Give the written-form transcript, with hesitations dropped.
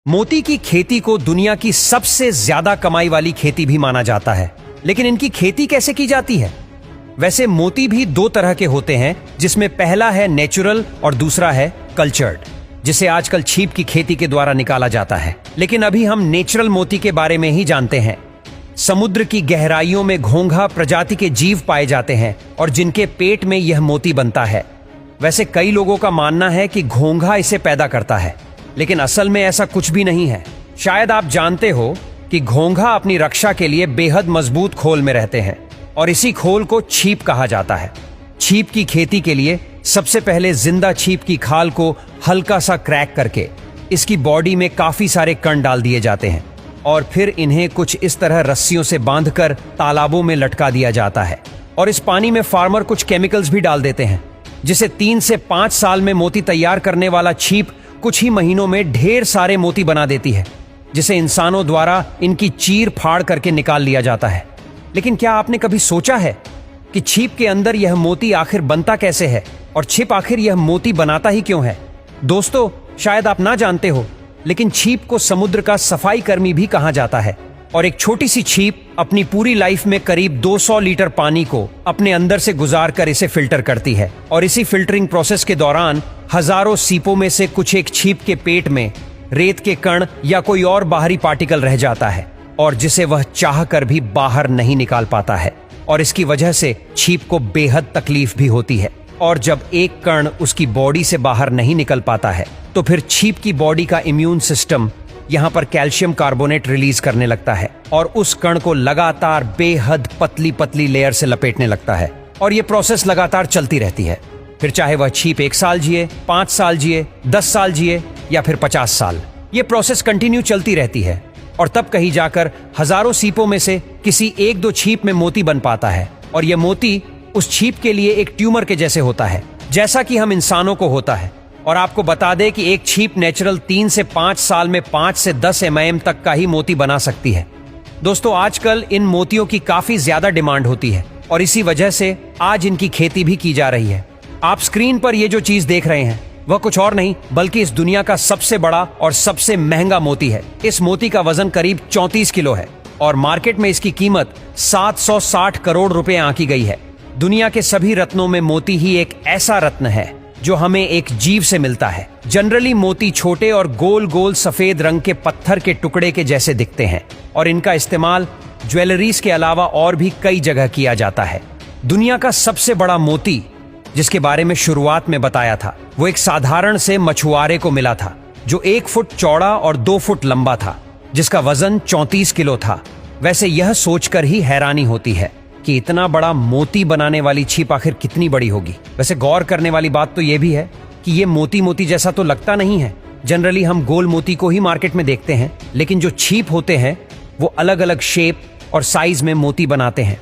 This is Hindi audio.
मोती की खेती को दुनिया की सबसे ज्यादा कमाई वाली खेती भी माना जाता है, लेकिन इनकी खेती कैसे की जाती है? वैसे मोती भी दो तरह के होते हैं, जिसमें पहला है नेचुरल और दूसरा है कल्चर्ड, जिसे आजकल छीप की खेती के द्वारा निकाला जाता है। लेकिन अभी हम नेचुरल मोती के बारे में ही जानते हैं। समुद्र की गहराइयों में घोंघा प्रजाति के जीव पाए जाते हैं और जिनके पेट में यह मोती बनता है। वैसे कई लोगों का मानना है कि घोंघा इसे पैदा करता है, लेकिन असल में ऐसा कुछ भी नहीं है। शायद आप जानते हो कि घोंघा अपनी रक्षा के लिए बेहद मजबूत खोल में रहते हैं और इसी खोल को छीप कहा जाता है। छीप की खेती के लिए सबसे पहले जिंदा छीप की खाल को हल्का सा क्रैक करके इसकी बॉडी में काफी सारे कण डाल दिए जाते हैं और फिर इन्हें कुछ इस तरह रस्सियों से बांधकर तालाबों में लटका दिया जाता है। और इस पानी में फार्मर कुछ केमिकल्स भी डाल देते हैं, जिसे 3 से 5 साल में मोती तैयार करने वाला छीप कुछ ही महीनों में ढेर सारे मोती बना देती है, जिसे इंसानों द्वारा इनकी चीर फाड़ करके निकाल लिया जाता है। लेकिन क्या आपने कभी सोचा है कि छीप के अंदर यह मोती आखिर बनता कैसे है और छिप आखिर यह मोती बनाता ही क्यों है? दोस्तों, शायद आप ना जानते हो, लेकिन छीप को समुद्र का सफाई कर्मी भी कहा जाता है और एक छोटी सी छीप अपनी पूरी लाइफ में करीब 200 लीटर पानी को अपने अंदर से गुजार कर इसे फिल्टर करती है। और इसी फिल्टरिंग प्रोसेस के दौरान हजारों सीपों में से कुछ एक छीप के पेट में रेत के कण या कोई और बाहरी पार्टिकल रह जाता है और जिसे वह चाह कर भी बाहर नहीं निकाल पाता है, और इसकी वजह से छीप को बेहद तकलीफ भी होती है। और जब एक कण उसकी बॉडी से बाहर नहीं निकल पाता है तो फिर छीप की बॉडी का इम्यून सिस्टम यहाँ पर कैल्शियम कार्बोनेट रिलीज करने लगता है और उस कण को लगातार बेहद पतली पतली लेयर से लपेटने लगता है। और ये प्रोसेस लगातार चलती रहती है, फिर चाहे वह छीप 1 साल जिए, 5 साल जिए, 10 साल जिए या फिर 50 साल, ये प्रोसेस कंटिन्यू चलती रहती है। और तब कहीं जाकर हजारों सीपों में से किसी 1-2 छीप में मोती बन पाता है और यह मोती उस छीप के लिए एक ट्यूमर के जैसे होता है, जैसा कि हम इंसानों को होता है। और आपको बता दें कि एक छीप नेचुरल 3 से 5 साल में 5 से 10 mm तक का ही मोती बना सकती है। दोस्तों, आजकल इन मोतियों की काफी ज्यादा डिमांड होती है और इसी वजह से आज इनकी खेती भी की जा रही है। आप स्क्रीन पर ये जो चीज देख रहे हैं वह कुछ और नहीं बल्कि इस दुनिया का सबसे बड़ा और सबसे महंगा मोती है। इस मोती का वजन करीब 34 किलो है और मार्केट में इसकी कीमत 760 करोड़ रुपए आंकी गई है। दुनिया के सभी रत्नों में मोती ही एक ऐसा रत्न है जो हमें एक जीव से मिलता है। जनरली मोती छोटे और गोल गोल सफेद रंग के पत्थर के टुकड़े के जैसे दिखते हैं और इनका इस्तेमाल ज्वेलरीज के अलावा और भी कई जगह किया जाता है। दुनिया का सबसे बड़ा मोती, जिसके बारे में शुरुआत में बताया था, वो एक साधारण से मछुआरे को मिला था जो 1 फुट चौड़ा और 2 फुट लंबा था, जिसका वजन 34 किलो था। वैसे यह सोचकर ही हैरानी होती है कि इतना बड़ा मोती बनाने वाली छीप आखिर कितनी बड़ी होगी। वैसे गौर करने वाली बात तो यह भी है कि ये मोती मोती जैसा तो लगता नहीं है। जनरली हम गोल मोती को ही मार्केट में देखते हैं, लेकिन जो छीप होते हैं वो अलग अलग शेप और साइज में मोती बनाते हैं।